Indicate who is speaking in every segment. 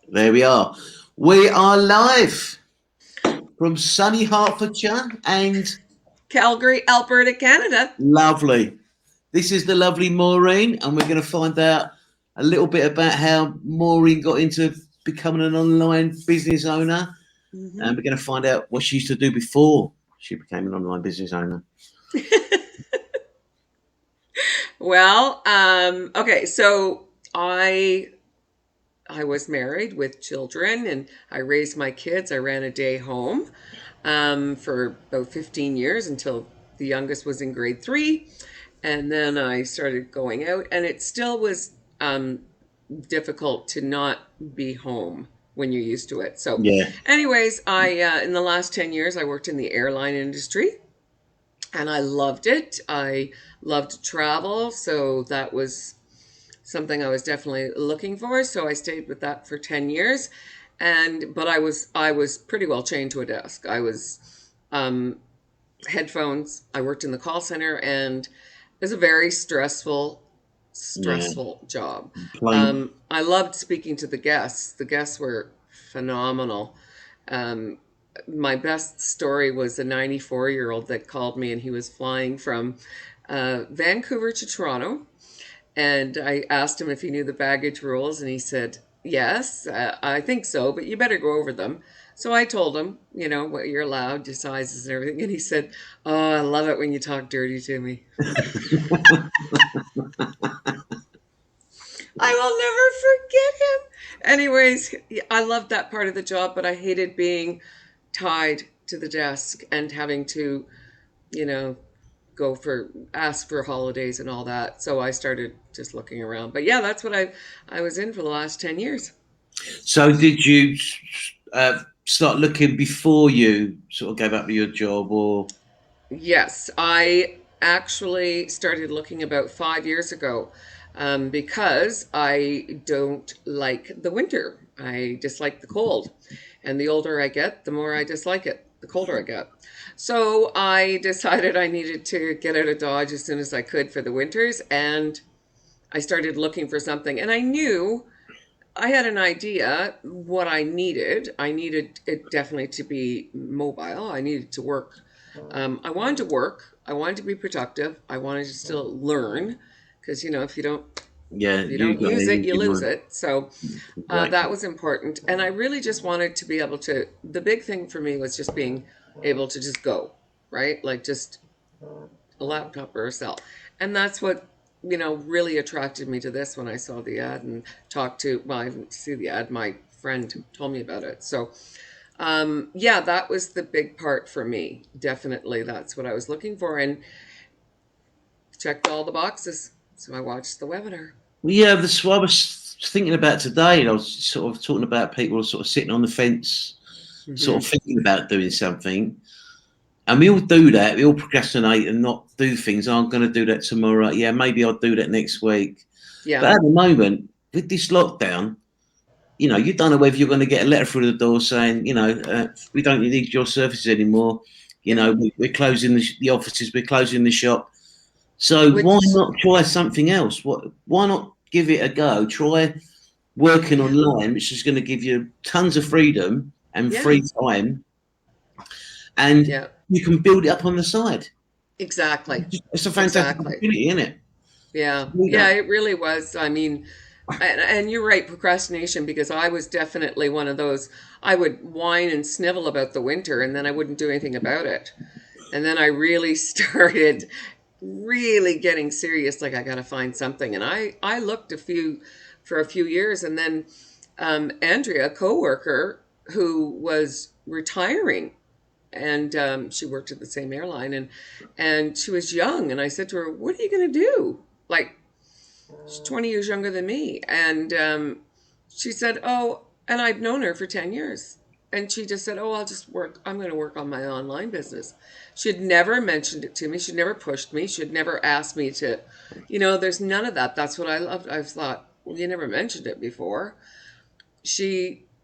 Speaker 1: There we are. We are live from sunny Hertfordshire and
Speaker 2: Calgary, Alberta, Canada.
Speaker 1: lovely. This is the lovely Maureen, and we're going to find out a little bit about how Maureen got into becoming an online business owner, and
Speaker 2: hmm
Speaker 1: we're going to find out what she used to do before she became an online business owner.
Speaker 2: Well, okay, so I was married with children, and I raised my kids. I ran a day home for about 15 years until the youngest was in grade three, and then I started going out, and it still was difficult to not be home when you're used to it. So,
Speaker 1: Yeah,
Speaker 2: anyways, I in the last 10 years I worked in the airline industry and I loved it. I loved to travel, so that was something I was definitely looking for. So I stayed with that for 10 years. And but I was pretty well chained to a desk. I was um headphones. I worked in the call center and it was a very
Speaker 1: yeah,
Speaker 2: stressful job.
Speaker 1: plain.
Speaker 2: I loved speaking to the guests. The guests were phenomenal. Um, my best story was a 94-year-old that called me, and he was flying from Vancouver to Toronto. And I asked him if he knew the baggage rules, and he said, "Yes, I think so, but you better go over them." So I told him, what you're allowed, your sizes and everything. And he said, "Oh, I love it when you talk dirty to me." I will never forget him. Anyways, I loved that part of the job, but I hated being tied to the desk and having to, you know, ask for holidays and all that. So I started just looking around. But yeah, that's what I was in for the last 10 years.
Speaker 1: So, did you start looking before you sort of gave up your job, or
Speaker 2: Yes, I actually started looking about 5 years ago because I don't like the winter. I dislike the cold. And the older I get, the more I dislike it, the colder I get. So I decided I needed to get out of Dodge as soon as I could for the winters. And I started looking for something. And I knew I had an idea what I needed. I needed it definitely to be mobile. I needed to work. I wanted to work. I wanted to be productive. I wanted to still learn because if you don't
Speaker 1: yeah,
Speaker 2: if you
Speaker 1: you
Speaker 2: don't
Speaker 1: got to
Speaker 2: use it,
Speaker 1: use
Speaker 2: you
Speaker 1: your
Speaker 2: lose
Speaker 1: mind.
Speaker 2: it. So that
Speaker 1: Exactly.
Speaker 2: was important. And I really just wanted to be able to. The big thing for me was just being able to just go, right? Like just a laptop or a cell. And that's what, really attracted me to this when I saw the ad and talked to, well, I didn't see the ad, my friend told me about it. So, yeah, that was the big part for me. Definitely, that's what I was looking for and checked all the boxes. So I watched the webinar.
Speaker 1: Well, yeah, that's what I was thinking about today. I was sort of talking about people sort of sitting on the fence, sort of
Speaker 2: hmm
Speaker 1: thinking about doing something. And we all do that. We all procrastinate and not do things. Oh, I'm going to do that tomorrow. Yeah, maybe I'll do that next week.
Speaker 2: Yeah.
Speaker 1: But at the moment, with this lockdown, you don't know whether you're going to get a letter through the door saying, we don't need your services anymore.
Speaker 2: Yeah.
Speaker 1: We're closing the offices, we're closing the shop. So why
Speaker 2: Which,
Speaker 1: not try something else? Why not give it a go? Try working
Speaker 2: yeah.
Speaker 1: online, which is going to give you tons of freedom and
Speaker 2: Yeah.
Speaker 1: free time, and
Speaker 2: Yeah.
Speaker 1: you can build it up on the side.
Speaker 2: Exactly.
Speaker 1: It's a fantastic
Speaker 2: Exactly.
Speaker 1: opportunity, isn't it?
Speaker 2: Yeah.
Speaker 1: Do
Speaker 2: Yeah,
Speaker 1: that.
Speaker 2: it really was. I mean, and you're right, procrastination, because I was definitely one of those. I would whine and snivel about the winter and then I wouldn't do anything about it. And then I really started really getting serious, like I got to find something. And I looked for a few years. And then Andrea, a coworker who was retiring, and she worked at the same airline, and she was young. And I said to her, "What are you going to do?" Like, she's 20 years younger than me. And she said, "Oh," and I'd known her for 10 years. And she just said, "Oh, I'll just work. I'm going to work on my online business." She'd never mentioned it to me. She'd never pushed me. She'd never asked me to, there's none of that. That's what I loved. I thought, well, you never mentioned it before.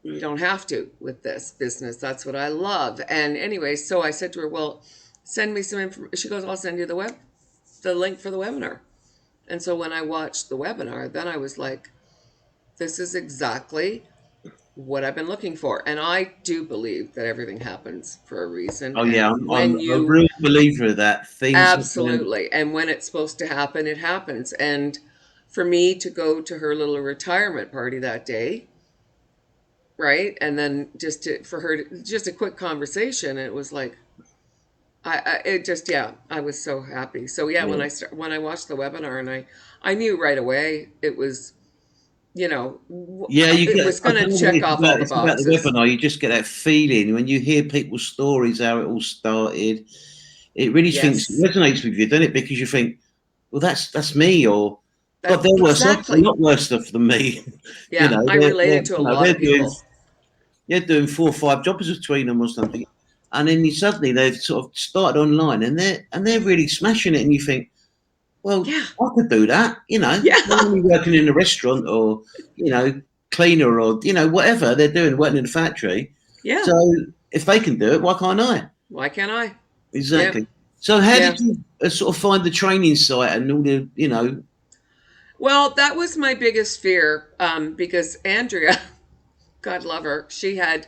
Speaker 2: You don't have to with this business. That's what I love. And anyway, so I said to her, "Well, send me some information." She goes, "I'll send you the link for the webinar." And so when I watched the webinar, then I was like, this is exactly what I've been looking for. And I do believe that everything happens for a reason.
Speaker 1: Oh yeah,
Speaker 2: And
Speaker 1: I'm
Speaker 2: when
Speaker 1: a
Speaker 2: you
Speaker 1: real believer of that. Things happen.
Speaker 2: absolutely, and when it's supposed to happen, it happens. And for me to go to her little retirement party that day, right? And then for her just a quick conversation, it was like, it just, yeah, I was so happy. So yeah,
Speaker 1: Yeah,
Speaker 2: when I watched the webinar, and I knew right away it was,
Speaker 1: yeah. You
Speaker 2: it
Speaker 1: get.
Speaker 2: was
Speaker 1: I
Speaker 2: going
Speaker 1: don't
Speaker 2: to
Speaker 1: know what
Speaker 2: check off all the
Speaker 1: it's about the
Speaker 2: boxes.
Speaker 1: webinar. You just get that feeling when you hear people's stories, how it all started. It really thinks
Speaker 2: Yes,
Speaker 1: resonates with you, doesn't it? Because you think, well, that's me, or God,
Speaker 2: that's
Speaker 1: they're worse off, a
Speaker 2: exactly.
Speaker 1: lot worse off than me. You
Speaker 2: Yeah,
Speaker 1: know,
Speaker 2: I related to a lot
Speaker 1: they're
Speaker 2: of people.
Speaker 1: doing 4 or 5 jobs between them or something, and then suddenly they've sort of started online, and they're really smashing it, and you think, well,
Speaker 2: Yeah,
Speaker 1: I could do that. You know, they're
Speaker 2: yeah,
Speaker 1: only working in a restaurant, or cleaner, or whatever they're doing, working in a factory.
Speaker 2: yeah.
Speaker 1: So if they can do it, why can't I?
Speaker 2: Why can't I? Yeah,
Speaker 1: Exactly. So how
Speaker 2: yeah.
Speaker 1: did you sort of find the training site and all the.
Speaker 2: Well, that was my biggest fear, because Andrea, God love her, she had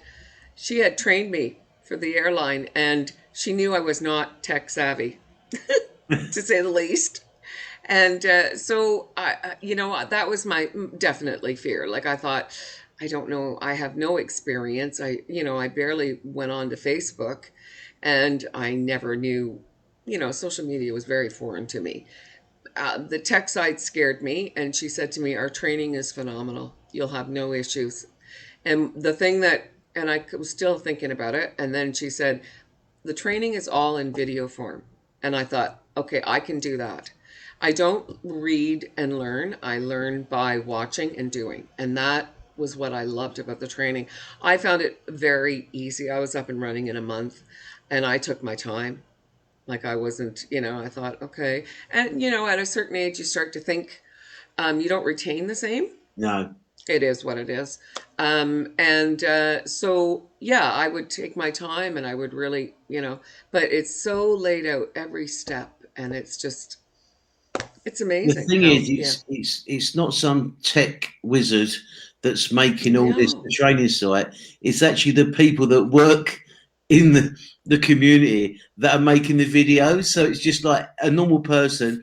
Speaker 2: trained me for the airline, and she knew I was not tech savvy, to say the least. And so that was my definitely fear. Like, I thought, I don't know, I have no experience. I barely went on to Facebook, and I never knew, social media was very foreign to me. The tech side scared me, and she said to me, "Our training is phenomenal. You'll have no issues." And the thing that, and I was still thinking about it, and then she said, "The training is all in video form." And I thought, okay, I can do that. I don't read and learn, I learn by watching and doing. And that was what I loved about the training. I found it very easy. I was up and running in a month, and I took my time. Like, I wasn't, I thought, okay. And, at a certain age, you start to think, you don't retain the same.
Speaker 1: No.
Speaker 2: It is what it is. And so, yeah, I would take my time, and I would really, but it's so laid out every step. And it's
Speaker 1: The
Speaker 2: amazing
Speaker 1: thing
Speaker 2: how,
Speaker 1: is,
Speaker 2: yeah.
Speaker 1: it's not some tech wizard that's making all this the
Speaker 2: No,
Speaker 1: training site. It's actually the people that work in the community that are making the videos. So it's just like a normal person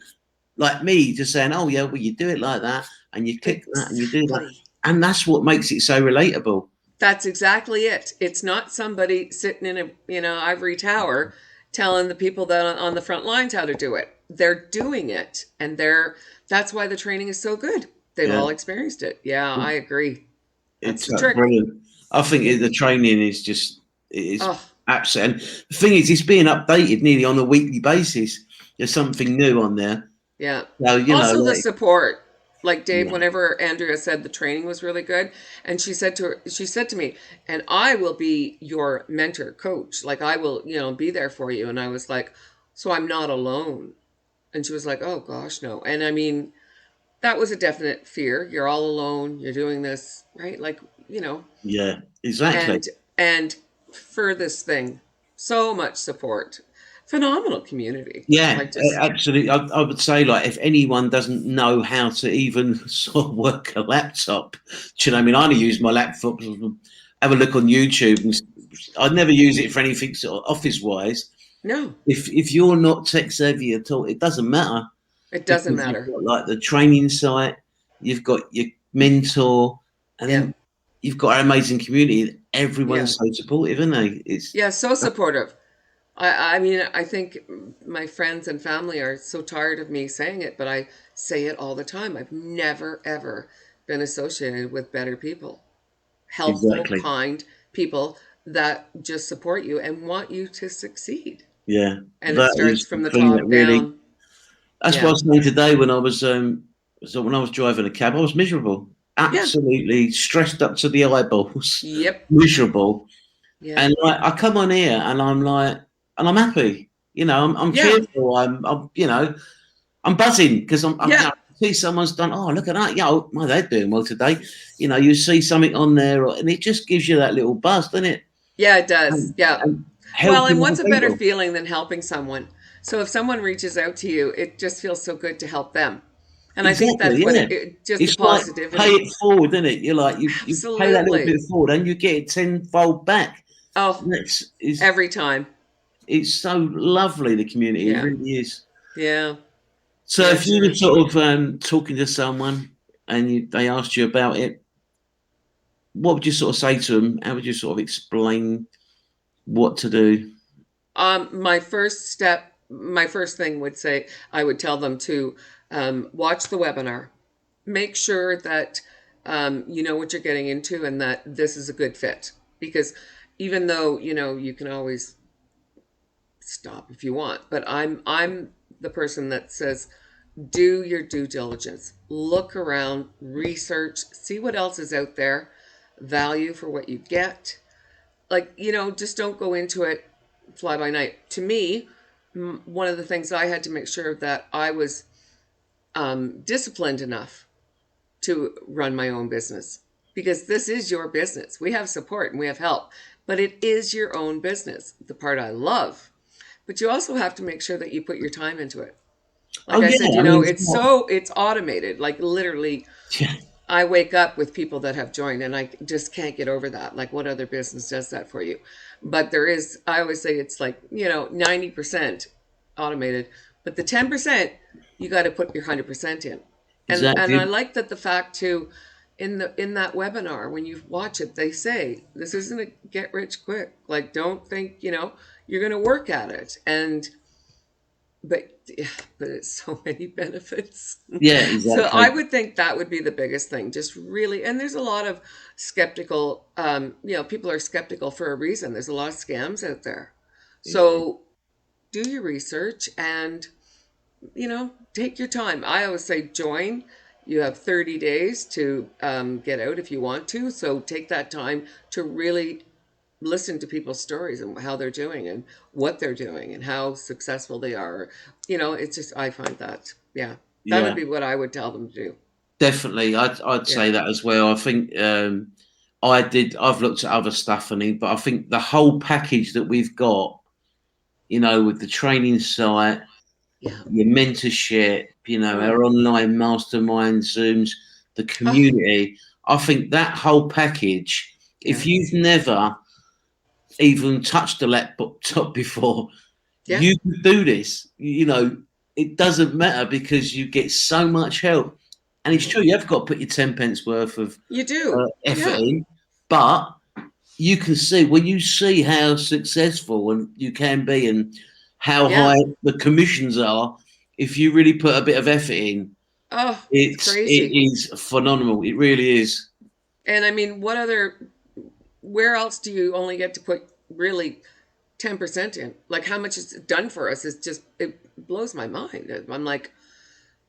Speaker 1: like me just saying, "Oh yeah, well you do it like that, and you click that, and you do that,"
Speaker 2: exactly.
Speaker 1: and that's what makes it so relatable.
Speaker 2: That's exactly it. It's not somebody sitting in a, ivory tower telling the people that on the front lines how to do it. They're doing it, and that's why the training is so good. They've
Speaker 1: Yeah,
Speaker 2: all experienced it. Yeah, I agree. That's
Speaker 1: it's
Speaker 2: the trick.
Speaker 1: brilliant. I think
Speaker 2: Yeah.
Speaker 1: the training is just it's
Speaker 2: Oh,
Speaker 1: absolute. And the thing is, it's being updated nearly on a weekly basis. There's something new on there.
Speaker 2: yeah.
Speaker 1: So
Speaker 2: Also, the
Speaker 1: like,
Speaker 2: support. Like, Dave,
Speaker 1: yeah,
Speaker 2: whenever Andrea said the training was really good, and she said to me, "And I will be your mentor coach. Like, I will, be there for you." And I was like, "So I'm not alone." And she was like, "Oh gosh, no." And I mean, that was a definite fear. You're all alone. You're doing this, right? Like,
Speaker 1: yeah, exactly.
Speaker 2: and and for this thing, so much support, phenomenal community.
Speaker 1: Yeah,
Speaker 2: Like, just
Speaker 1: absolutely. I would say, like, if anyone doesn't know how to even sort of work a laptop, do you know what I mean? I only use my laptop, have a look on YouTube, and I'd never use it for anything sort of office wise.
Speaker 2: no,
Speaker 1: If you're not tech savvy at all, it doesn't matter
Speaker 2: it doesn't
Speaker 1: because you've
Speaker 2: matter.
Speaker 1: got like the training site, you've got your mentor, and
Speaker 2: Yeah,
Speaker 1: then you've got our amazing community.
Speaker 2: yeah,
Speaker 1: Everyone's so supportive, isn't they? It's
Speaker 2: yeah. So supportive. I mean, I think my friends and family are so tired of me saying it, but I say it all the time. I've never ever been associated with better people, helpful,
Speaker 1: exactly,
Speaker 2: kind people that just support you and want you to succeed.
Speaker 1: yeah.
Speaker 2: And it
Speaker 1: That
Speaker 2: starts
Speaker 1: is
Speaker 2: from
Speaker 1: the
Speaker 2: the
Speaker 1: thing that
Speaker 2: top
Speaker 1: really.
Speaker 2: down.
Speaker 1: That's what I
Speaker 2: Yeah.
Speaker 1: was saying today when I was when I was driving a cab. I was miserable,
Speaker 2: Yeah.
Speaker 1: absolutely stressed up to the eyeballs,
Speaker 2: Yep.
Speaker 1: miserable.
Speaker 2: Yeah.
Speaker 1: And like, I come on here and I'm like, and I'm happy. I'm
Speaker 2: Yeah.
Speaker 1: cheerful. I'm buzzing because
Speaker 2: Yeah.
Speaker 1: I see someone's done. Oh, look at that! Yeah, oh, well, they're doing well today. You see something on there, and it just gives you that little buzz, doesn't it?
Speaker 2: Yeah, it does.
Speaker 1: And,
Speaker 2: Yeah.
Speaker 1: and
Speaker 2: Well, and
Speaker 1: helping
Speaker 2: what's
Speaker 1: other
Speaker 2: a better
Speaker 1: people.
Speaker 2: feeling than helping someone? So if someone reaches out to you, it just feels so good to help them. And I think that's
Speaker 1: Exactly,
Speaker 2: what
Speaker 1: yeah.
Speaker 2: just the
Speaker 1: It's like pay
Speaker 2: positivity.
Speaker 1: it forward, isn't it? You're like you pay that little bit
Speaker 2: Absolutely.
Speaker 1: forward and you get it tenfold back.
Speaker 2: Oh,
Speaker 1: That's is
Speaker 2: every time.
Speaker 1: it's so lovely, the community, it
Speaker 2: Yeah.
Speaker 1: really is.
Speaker 2: Yeah.
Speaker 1: So if
Speaker 2: Yes,
Speaker 1: you
Speaker 2: it
Speaker 1: were
Speaker 2: is.
Speaker 1: sort of talking to someone and they asked you about it, what would you sort of say to them? How would you sort of explain what to do?
Speaker 2: My first step, my first thing would say, I would tell them to watch the webinar. Make sure that you know what you're getting into and that this is a good fit. Because even though, you can always stop if you want, but I'm the person that says do your due diligence. Look around, research, see what else is out there, value for what you get. Like, just don't go into it fly by night. To me, one of the things I had to make sure that I was disciplined enough to run my own business because this is your business. We have support and we have help, but it is your own business, the part I love. But you also have to make sure that you put your time into it. Like
Speaker 1: Oh
Speaker 2: I said,
Speaker 1: yeah, I mean, it's not,
Speaker 2: it's automated. Like literally,
Speaker 1: yeah,
Speaker 2: I wake up with people that have joined and I just can't get over that. Like what other business does that for you? But I always say it's like, 90% automated, but the 10%, you got to put your 100% in. And I
Speaker 1: exactly.
Speaker 2: like that the fact too, in that webinar, when you watch it, they say, this isn't a get rich quick. Like, don't think, you're going to work at it. But yeah, but it's so many benefits.
Speaker 1: Yeah,
Speaker 2: So I
Speaker 1: exactly.
Speaker 2: would think that would be the biggest thing. Just really, and there's a lot of skeptical. People are skeptical for a reason. There's a lot of scams out there.
Speaker 1: Yeah,
Speaker 2: So do your research and take your time. I always say join. You have 30 days to get out if you want to. So take that time to really listen to people's stories and how they're doing and what they're doing and how successful they are. It's just, I find that, yeah, that would
Speaker 1: yeah,
Speaker 2: be what I would tell them to do.
Speaker 1: definitely. I'd
Speaker 2: Yeah.
Speaker 1: say that as well. I think I've looked at other stuff and but I think the whole package that we've got, with the training site,
Speaker 2: Yeah.
Speaker 1: your mentorship,
Speaker 2: Mm.
Speaker 1: our online mastermind Zooms, the
Speaker 2: Oh,
Speaker 1: community. I think that whole package, if
Speaker 2: yeah.
Speaker 1: you've never even touched a laptop before,
Speaker 2: Yeah.
Speaker 1: you can do this. It doesn't matter because you get so much help. And it's
Speaker 2: Hmm.
Speaker 1: true, you have got to put your 10 pence worth of
Speaker 2: You do.
Speaker 1: effort
Speaker 2: Yeah.
Speaker 1: in, but you can see when you see how successful and you can be and how
Speaker 2: Yeah.
Speaker 1: high the commissions are if you really put a bit of effort in.
Speaker 2: Oh, it's
Speaker 1: It
Speaker 2: crazy.
Speaker 1: is phenomenal. It really is.
Speaker 2: And I mean, where else do you only get to put really 10% in? Like how much it's done for us is just, it blows my mind. I'm like,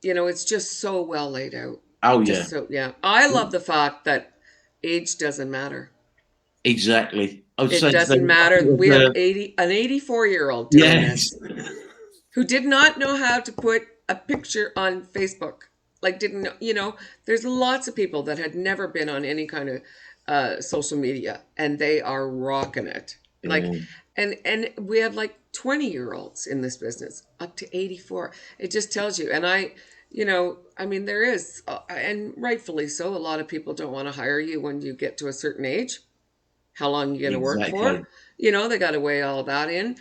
Speaker 2: it's just so well laid out.
Speaker 1: Oh yeah,
Speaker 2: Just so, yeah. I love the fact that age doesn't matter.
Speaker 1: exactly. I would
Speaker 2: It
Speaker 1: say to them,
Speaker 2: doesn't
Speaker 1: I
Speaker 2: matter.
Speaker 1: think
Speaker 2: We have
Speaker 1: of
Speaker 2: 84-year-old doing
Speaker 1: yes,
Speaker 2: this who did not know how to put a picture on Facebook. Like, didn't know, there's lots of people that had never been on any kind of social media and they are rocking it. Like,
Speaker 1: yeah,
Speaker 2: and we have like 20-year-olds in this business up to 84. It just tells you. And I mean, there is, and rightfully so, a lot of people don't want to hire you when you get to a certain age. How long you going to work for?
Speaker 1: exactly.
Speaker 2: They got to weigh all of that in.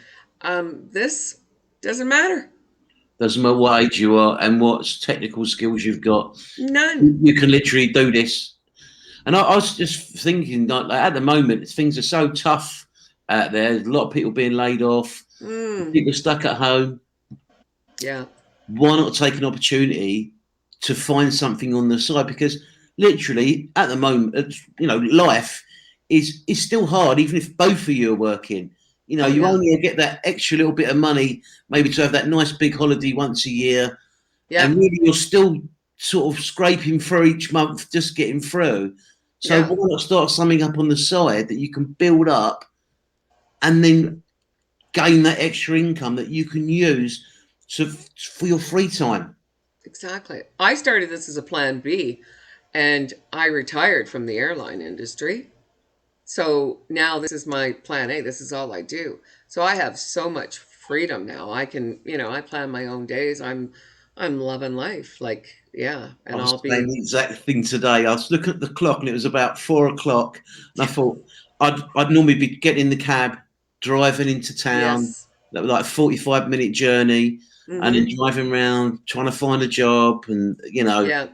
Speaker 2: This doesn't matter.
Speaker 1: Doesn't matter what age you are and what technical skills you've got.
Speaker 2: None.
Speaker 1: You can literally do this. And I was just thinking, like at the moment, things are so tough out there. There's a lot of people being laid off.
Speaker 2: Mm,
Speaker 1: People stuck at home.
Speaker 2: yeah.
Speaker 1: Why not take an opportunity to find something on the side? Because literally, at the moment, life is still hard, even if both of you are working.
Speaker 2: Oh,
Speaker 1: You
Speaker 2: yeah.
Speaker 1: only get that extra little bit of money, maybe to have that nice big holiday once a year,
Speaker 2: Yeah.
Speaker 1: and really you're still sort of scraping through each month, just getting through. So
Speaker 2: Yeah.
Speaker 1: why not start something up on the side that you can build up and then gain that extra income that you can use for your free time?
Speaker 2: Exactly. I started this as a plan B and I retired from the airline industry. So now this is my plan A. This is all I do. So I have so much freedom now. I can, I plan my own days. I'm I'm loving life. Like, yeah,
Speaker 1: I
Speaker 2: and
Speaker 1: was
Speaker 2: I'll
Speaker 1: saying
Speaker 2: be,
Speaker 1: the exact thing today. I was looking at the clock and it was about 4 o'clock, and I thought I'd normally be getting in the cab, driving into town,
Speaker 2: yes.
Speaker 1: that was like a 45-minute journey, and then
Speaker 2: Mm-hmm.
Speaker 1: driving around trying to find a job, and
Speaker 2: Yeah.
Speaker 1: the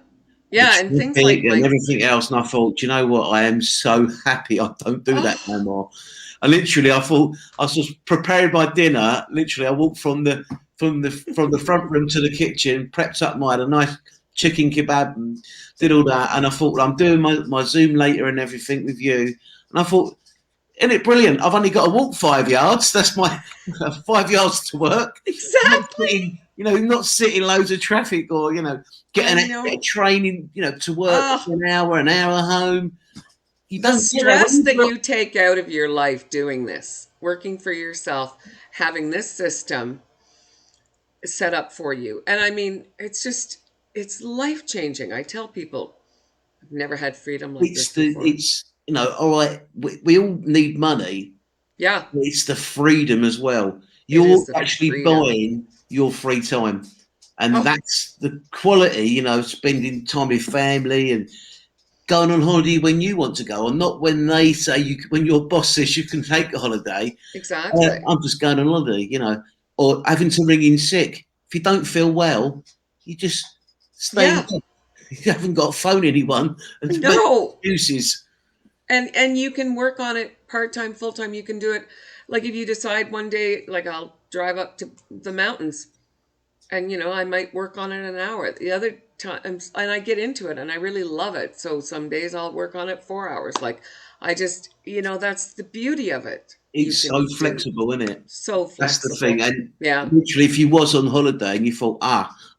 Speaker 2: Yeah. And things
Speaker 1: traffic
Speaker 2: like
Speaker 1: and
Speaker 2: my,
Speaker 1: everything else. And I thought, do you know what? I am so happy I don't do that no
Speaker 2: oh,
Speaker 1: more. And literally, I thought I was just preparing my dinner. Literally, I walked from the front room to the kitchen, prepped up my had a nice chicken kebab and did all that. And I thought, well, I'm doing my Zoom later and everything with you. And I thought, isn't it brilliant? I've only got to walk 5 yards. That's my 5 yards to work. Not
Speaker 2: exactly.
Speaker 1: sitting, not sitting loads of traffic or
Speaker 2: I
Speaker 1: get a
Speaker 2: know.
Speaker 1: train in, to work
Speaker 2: Oh,
Speaker 1: for an hour home. You
Speaker 2: the
Speaker 1: don't get that when
Speaker 2: stress
Speaker 1: you've
Speaker 2: that
Speaker 1: got.
Speaker 2: you take out of your life doing this, working for yourself, having this system set up for you. And I mean, it's life changing. I tell people, I've never had freedom like this before.
Speaker 1: It's all right. We all need money.
Speaker 2: Yeah,
Speaker 1: But it's the freedom as well.
Speaker 2: it
Speaker 1: You're
Speaker 2: is the
Speaker 1: actually
Speaker 2: freedom.
Speaker 1: buying your free time, and
Speaker 2: Oh,
Speaker 1: that's the quality. Spending time with family and going on holiday when you want to go, and not when they say when your boss says you can take a holiday.
Speaker 2: exactly.
Speaker 1: I'm just going on holiday, or having to ring in sick. If you don't feel well, you just stay in
Speaker 2: Yeah,
Speaker 1: bed. You haven't got to phone anyone and make
Speaker 2: no.
Speaker 1: excuses.
Speaker 2: And you can work on it part-time, full-time. You can do it like if you decide one day, like I'll drive up to the mountains and I might work on it an hour. The other times, and I get into it and I really love it. So some days I'll work on it 4 hours. Like I just, that's the beauty of it. You
Speaker 1: It's
Speaker 2: can
Speaker 1: so
Speaker 2: do
Speaker 1: flexible, isn't it?
Speaker 2: so
Speaker 1: That's the thing.
Speaker 2: flexible.
Speaker 1: And
Speaker 2: Yeah.
Speaker 1: literally, if you was on holiday and you thought,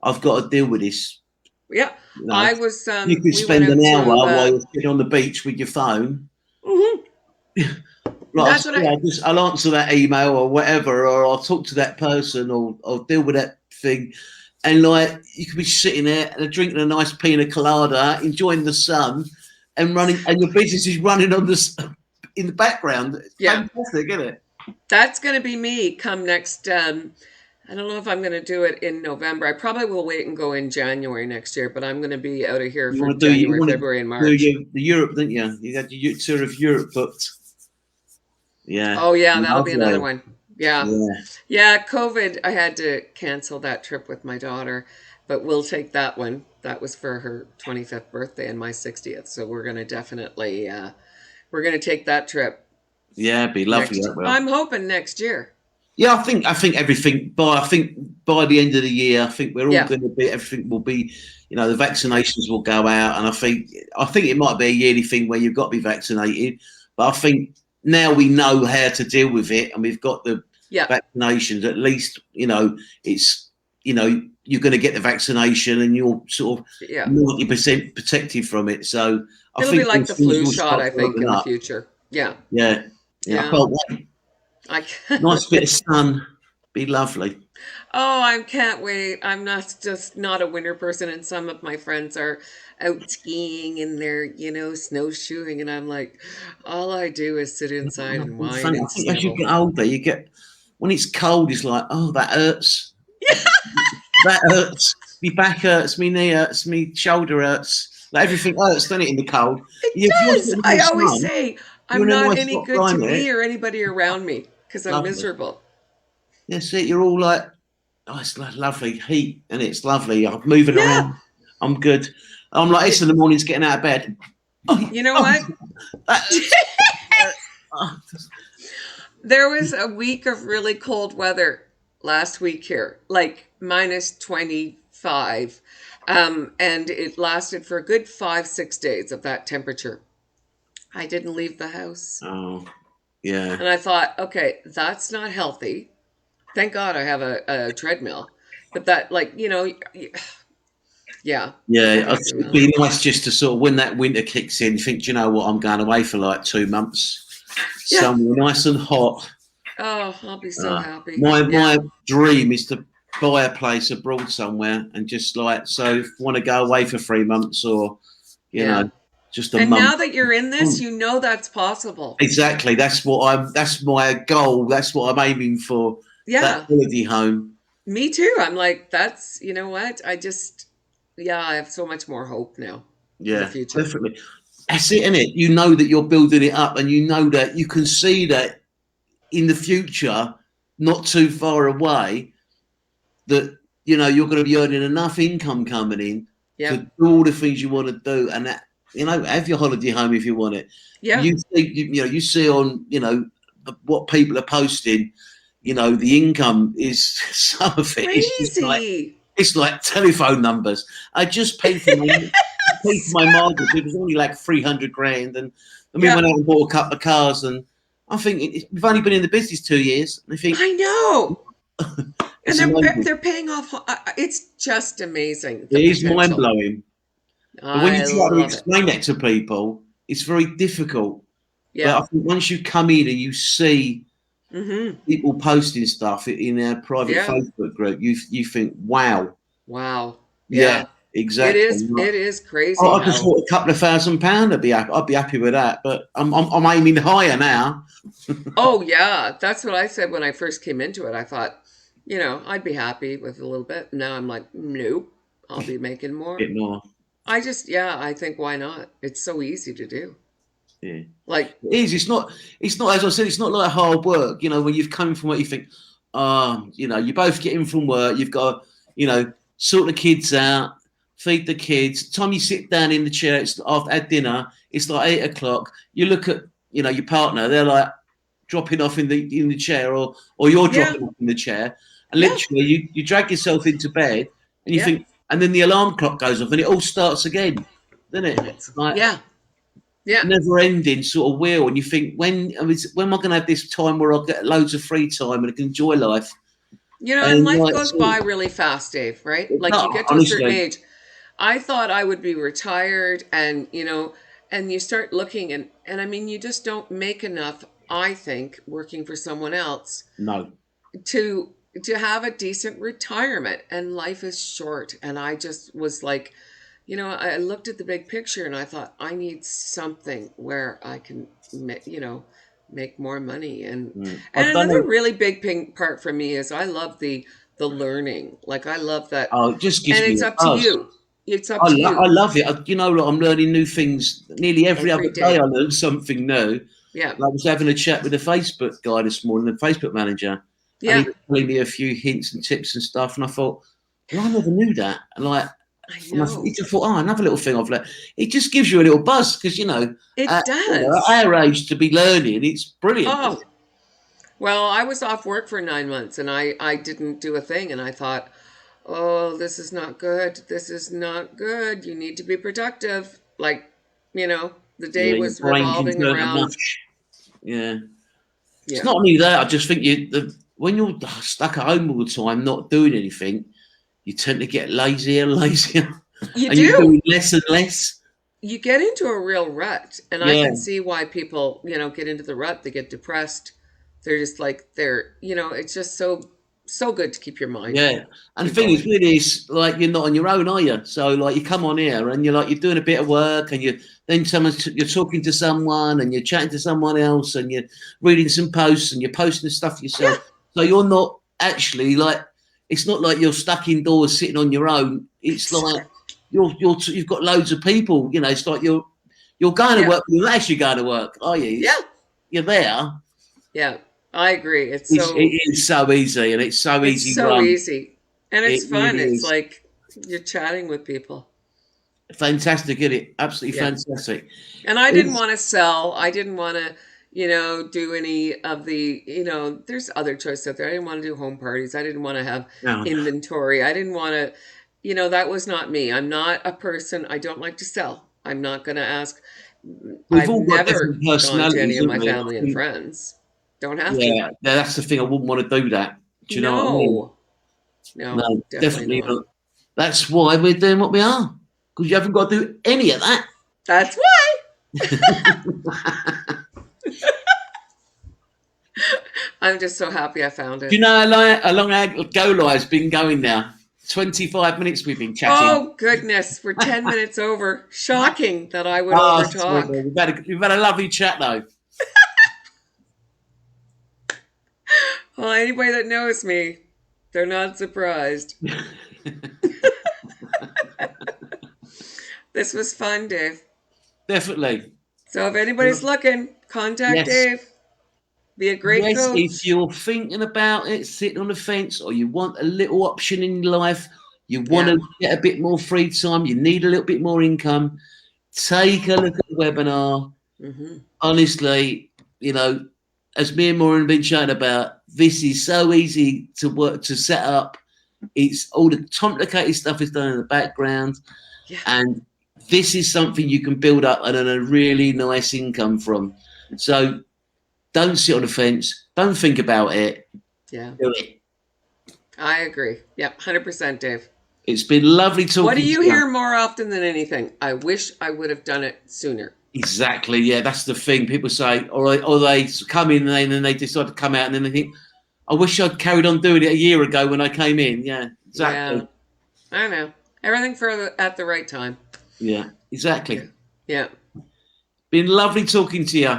Speaker 1: I've got to deal with this,
Speaker 2: Yeah.
Speaker 1: you know,
Speaker 2: I was,
Speaker 1: you could
Speaker 2: we went
Speaker 1: spend an
Speaker 2: out
Speaker 1: hour
Speaker 2: to,
Speaker 1: while you're sitting on the beach with your phone.
Speaker 2: mhm.
Speaker 1: Like
Speaker 2: That's what I,
Speaker 1: I'll answer that email or whatever, or I'll talk to that person, or I'll deal with that thing. And like you could be sitting there and drinking a nice pina colada, enjoying the sun, and running, and your business is running in the background. It's
Speaker 2: yeah,
Speaker 1: fantastic, isn't it?
Speaker 2: that's going to be me come next, I don't know if I'm going to do it in November. I probably will wait and go in January next year, but I'm going to be out of here
Speaker 1: You
Speaker 2: for
Speaker 1: want to do you
Speaker 2: January,
Speaker 1: want to
Speaker 2: February, and
Speaker 1: do
Speaker 2: March.
Speaker 1: the Europe, didn't you? You had your tour of Europe booked. Yeah,
Speaker 2: Oh, yeah, that'll be another
Speaker 1: lovely.
Speaker 2: one. Yeah.
Speaker 1: Yeah,
Speaker 2: Yeah, COVID, I had to cancel that trip with my daughter, but we'll take that one. That was for her 25th birthday and my 60th. So we're going to definitely, we're going to take that trip
Speaker 1: yeah, it'd be lovely.
Speaker 2: next,
Speaker 1: That will.
Speaker 2: I'm hoping next year.
Speaker 1: Yeah, I think everything by the end of the year, I think we're all
Speaker 2: Yeah.
Speaker 1: going to be everything will be, the vaccinations will go out, and I think it might be a yearly thing where you've got to be vaccinated, but I think now we know how to deal with it, and we've got the
Speaker 2: Yeah.
Speaker 1: vaccinations. At least it's you're going to get the vaccination, and you're sort of
Speaker 2: Yeah.
Speaker 1: 90% protected from it. So I
Speaker 2: It'll be
Speaker 1: think
Speaker 2: like
Speaker 1: things
Speaker 2: the flu
Speaker 1: will
Speaker 2: shot,
Speaker 1: start
Speaker 2: I
Speaker 1: to
Speaker 2: think,
Speaker 1: open
Speaker 2: in the
Speaker 1: up.
Speaker 2: future. Yeah.
Speaker 1: Yeah, yeah, I
Speaker 2: Yeah.
Speaker 1: can't wait.
Speaker 2: I
Speaker 1: Nice bit of sun, be lovely.
Speaker 2: Oh, I can't wait. I'm not just not a winter person, and some of my friends are out skiing and they're, snowshoeing, and I'm like, all I do is sit inside and
Speaker 1: It's
Speaker 2: whine
Speaker 1: funny. I
Speaker 2: and
Speaker 1: think as you
Speaker 2: snivel.
Speaker 1: get older, you get when it's cold, it's like, oh, that hurts. That hurts. My back hurts. My knee hurts. My shoulder hurts. Like everything hurts, doesn't it, in the cold?
Speaker 2: It
Speaker 1: If you're
Speaker 2: does.
Speaker 1: sitting in
Speaker 2: I
Speaker 1: the
Speaker 2: always
Speaker 1: sun,
Speaker 2: say
Speaker 1: you're
Speaker 2: I'm
Speaker 1: in a
Speaker 2: not
Speaker 1: nice
Speaker 2: any
Speaker 1: hot
Speaker 2: good to
Speaker 1: climate.
Speaker 2: me or anybody around me because I'm
Speaker 1: Lovely.
Speaker 2: miserable.
Speaker 1: That's it. You're all like, oh, it's lovely heat, and it's lovely. I'm moving
Speaker 2: Yeah.
Speaker 1: around. I'm good. I'm like this
Speaker 2: Y-
Speaker 1: in the mornings, getting out of bed. Oh,
Speaker 2: You know
Speaker 1: oh,
Speaker 2: what?
Speaker 1: that hurts. Oh.
Speaker 2: There was a week of really cold weather last week here, like minus 25. And it lasted for a good 5, 6 days of that temperature. I didn't leave the house.
Speaker 1: Oh, yeah.
Speaker 2: And I thought, okay, that's not healthy. Thank God I have a treadmill. But that, like, yeah, I
Speaker 1: Yeah,
Speaker 2: don't do
Speaker 1: it'd
Speaker 2: well.
Speaker 1: be nice just to sort of when that winter kicks in, think, do you know what, I'm going away for like 2 months,
Speaker 2: Yeah.
Speaker 1: somewhere nice and hot.
Speaker 2: Oh, I'll be so
Speaker 1: Uh,
Speaker 2: happy.
Speaker 1: my
Speaker 2: Yeah.
Speaker 1: dream is to buy a place abroad somewhere and just like so if I want to go away for 3 months or you
Speaker 2: Yeah.
Speaker 1: know just a
Speaker 2: And
Speaker 1: month.
Speaker 2: now that you're in this, you know that's possible.
Speaker 1: Exactly, that's my goal. That's what I'm aiming for. That
Speaker 2: Yeah.
Speaker 1: holiday home.
Speaker 2: Me too. I'm like, that's, you know what? Yeah, I have so much more hope now for the
Speaker 1: Yeah,
Speaker 2: future.
Speaker 1: definitely. That's it, isn't it? You know that you're building it up, and you know that you can see that in the future, not too far away, that you're going to be earning enough income coming in to
Speaker 2: Yep.
Speaker 1: do all the things you want to do, and that have your holiday home if you want it.
Speaker 2: Yeah.
Speaker 1: You see on what people are posting. The income is some of it is just like
Speaker 2: Crazy.
Speaker 1: it's like telephone numbers. I just paid for my mortgage. It was only like 300 grand, and we
Speaker 2: Yeah.
Speaker 1: went out and bought a couple of cars. And I think we've only been in the business 2 years. And I think
Speaker 2: I know. And
Speaker 1: it's amazing.
Speaker 2: they're paying off. It's just amazing, the
Speaker 1: It is mind
Speaker 2: potential.
Speaker 1: blowing. But when you
Speaker 2: I
Speaker 1: try to
Speaker 2: love it.
Speaker 1: explain that to people, it's very difficult. But
Speaker 2: Yeah.
Speaker 1: I think once you come in and you see
Speaker 2: Mm-hmm.
Speaker 1: people posting stuff in their private
Speaker 2: Yeah.
Speaker 1: Facebook group, you think, wow,
Speaker 2: Wow.
Speaker 1: yeah,
Speaker 2: Yeah.
Speaker 1: exactly.
Speaker 2: It is crazy
Speaker 1: I just
Speaker 2: how.
Speaker 1: thought a couple of £1,000. I'd be happy with that. But I'm aiming higher now.
Speaker 2: Oh yeah, that's what I said when I first came into it. I thought, I'd be happy with a little bit. Now I'm like, nope, I'll be making more.
Speaker 1: Bit more.
Speaker 2: Yeah, I think why not? It's so easy to do.
Speaker 1: Yeah.
Speaker 2: Like,
Speaker 1: It is. It's not. It's not. As I said, it's not like hard work. When you've come from what you think. You both get in from work. You've got to, sort the kids out, feed the kids. Time you sit down in the chair, it's after at dinner. It's like 8 o'clock. You look at your partner. They're like dropping off in the chair, or you're
Speaker 2: yeah,
Speaker 1: dropping off in the chair, and
Speaker 2: yeah,
Speaker 1: literally you drag yourself into bed, and you
Speaker 2: yeah.
Speaker 1: think, and then the alarm clock goes off, and it all starts again, doesn't
Speaker 2: And
Speaker 1: it?
Speaker 2: it's
Speaker 1: Like
Speaker 2: yeah, yeah.
Speaker 1: never ending sort of wheel, and you think, when am I going to have this time where I'll get loads of free time and I can enjoy life?
Speaker 2: And
Speaker 1: And
Speaker 2: life
Speaker 1: like,
Speaker 2: goes by really fast, Dave, right? Like
Speaker 1: no,
Speaker 2: you get to a certain
Speaker 1: honestly,
Speaker 2: age. I thought I would be retired and, and you start looking and I mean you just don't make enough, I think, working for someone else
Speaker 1: no,
Speaker 2: to to have a decent retirement, and life is short. And I just was like, I looked at the big picture and I thought I need something where I can make more money. and
Speaker 1: I
Speaker 2: and
Speaker 1: don't
Speaker 2: another
Speaker 1: know.
Speaker 2: really big part for me is I love the learning. Like I love that.
Speaker 1: Oh, it just
Speaker 2: And
Speaker 1: gives me
Speaker 2: it's
Speaker 1: a
Speaker 2: up to
Speaker 1: buzz.
Speaker 2: you. It's up to
Speaker 1: I
Speaker 2: you
Speaker 1: love it. Like, I'm learning new things nearly every
Speaker 2: every
Speaker 1: other day. I
Speaker 2: day.
Speaker 1: learn something new.
Speaker 2: Yeah.
Speaker 1: I was having a chat with the Facebook guy this morning, the Facebook manager, and he
Speaker 2: Yeah.
Speaker 1: was telling me a few hints and tips and stuff. And I thought, well, I never knew that. And
Speaker 2: I
Speaker 1: he
Speaker 2: know.
Speaker 1: just thought, another little thing I've learned. It just gives you a little buzz because
Speaker 2: It
Speaker 1: at
Speaker 2: does.
Speaker 1: our age to be learning, it's brilliant. Isn't
Speaker 2: Oh, well, I was off work for 9 months and I didn't do a thing. And I thought, oh, this is not good. This is not good. You need to be productive. Like, the day
Speaker 1: Yeah, your
Speaker 2: was
Speaker 1: brain can
Speaker 2: revolving
Speaker 1: turn to
Speaker 2: around.
Speaker 1: mush. Yeah, it's
Speaker 2: Yeah.
Speaker 1: not only that. I just think when you're stuck at home all the time, not doing anything, you tend to get lazier and lazier,
Speaker 2: You
Speaker 1: and you're
Speaker 2: do.
Speaker 1: doing less and less.
Speaker 2: You get into a real rut. And I
Speaker 1: Yeah,
Speaker 2: can see why people, get into the rut. They get depressed. They're just like, it's just so good to keep your mind
Speaker 1: yeah. And the thing is,
Speaker 2: going.
Speaker 1: with this, like, you're not on your own, are you? So, like, you come on here and you're doing a bit of work, and you're talking to someone, and you're chatting to someone else, and you're reading some posts, and you're posting stuff
Speaker 2: Yeah.
Speaker 1: yourself. So you're not actually like, it's not like you're stuck indoors sitting on your own. It's like
Speaker 2: Exactly.
Speaker 1: you've got loads of people. It's like you're going to
Speaker 2: Yeah.
Speaker 1: work, but you're not actually going to work, are you?
Speaker 2: Yeah.
Speaker 1: You're there.
Speaker 2: Yeah. I agree.
Speaker 1: It is so easy, and it's so
Speaker 2: It's
Speaker 1: easy
Speaker 2: so
Speaker 1: run.
Speaker 2: easy. And
Speaker 1: It
Speaker 2: it's fun.
Speaker 1: really
Speaker 2: It's
Speaker 1: is.
Speaker 2: like you're chatting with people.
Speaker 1: Fantastic, isn't it? Absolutely
Speaker 2: Yeah.
Speaker 1: fantastic.
Speaker 2: And I didn't
Speaker 1: It's,
Speaker 2: want to sell. I didn't want to, do any of the, there's other choices out there. I didn't want to do home parties. I didn't want to have
Speaker 1: no,
Speaker 2: inventory. I didn't want to, that was not me. I'm not a person, I don't like to sell. I'm not going to ask.
Speaker 1: we've
Speaker 2: I've
Speaker 1: all got
Speaker 2: never
Speaker 1: different
Speaker 2: gone to any
Speaker 1: personalities,
Speaker 2: of
Speaker 1: haven't
Speaker 2: my
Speaker 1: we? And
Speaker 2: family
Speaker 1: I
Speaker 2: and
Speaker 1: think,
Speaker 2: friends. Don't have to.
Speaker 1: yeah, that's the thing. I wouldn't want to do that. Do you know what I mean?
Speaker 2: No, no,
Speaker 1: No,
Speaker 2: definitely
Speaker 1: definitely
Speaker 2: not.
Speaker 1: not. That's why we're doing what we are, because you haven't got to do any of that.
Speaker 2: That's why. I'm just so happy I found
Speaker 1: Do you
Speaker 2: it.
Speaker 1: know how long our go live's been going now? 25 minutes we've been chatting.
Speaker 2: Oh goodness, we're 10 minutes over. Shocking that I would
Speaker 1: Oh,
Speaker 2: overtalk.
Speaker 1: we've had a lovely chat though.
Speaker 2: Well, anybody that knows me, They're not surprised. This was fun, Dave.
Speaker 1: Definitely.
Speaker 2: So if anybody's looking, contact
Speaker 1: Yes.
Speaker 2: Dave. Be a great
Speaker 1: Yes, if
Speaker 2: coach.
Speaker 1: you're thinking about it, sitting on the fence, or you want a little option in your life, you want
Speaker 2: Yeah.
Speaker 1: to get a bit more free time, you need a little bit more income, take a look at the webinar.
Speaker 2: Mm-hmm.
Speaker 1: Honestly, you know, as me and Maureen have been chatting about, this is so easy to work to set up. It's all the complicated stuff is done in the background,
Speaker 2: Yeah.
Speaker 1: and this is something you can build up and earn a really nice income from. So don't sit on the fence. Don't think about it.
Speaker 2: Yeah.
Speaker 1: Do it.
Speaker 2: I agree. Yeah, 100%, Dave.
Speaker 1: It's been lovely
Speaker 2: What do
Speaker 1: talking to
Speaker 2: you
Speaker 1: you.
Speaker 2: hear more often than anything? I wish I would have done it sooner.
Speaker 1: Exactly. Yeah, that's the thing. People say, or they come in and then they decide to come out, and then they think, I wish I'd carried on doing it a year ago when I came in. Yeah,
Speaker 2: Yeah.
Speaker 1: exactly.
Speaker 2: I know. Everything at the right time.
Speaker 1: Yeah,
Speaker 2: Yeah.
Speaker 1: exactly.
Speaker 2: Yeah.
Speaker 1: Been lovely talking to you.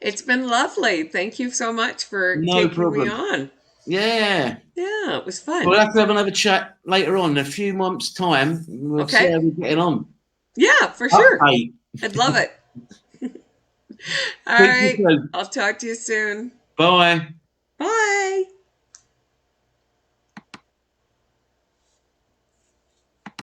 Speaker 2: It's been lovely. Thank you so much for
Speaker 1: No
Speaker 2: taking me
Speaker 1: problem.
Speaker 2: on.
Speaker 1: Yeah.
Speaker 2: Yeah, it was
Speaker 1: We'll
Speaker 2: fun.
Speaker 1: have to have another chat later on in a few months' time. We'll see
Speaker 2: Okay.
Speaker 1: how we're getting on.
Speaker 2: Yeah, for sure.
Speaker 1: Update.
Speaker 2: I'd love it. All
Speaker 1: Speak to you
Speaker 2: right.
Speaker 1: soon.
Speaker 2: I'll talk to you soon.
Speaker 1: Bye.
Speaker 2: Bye.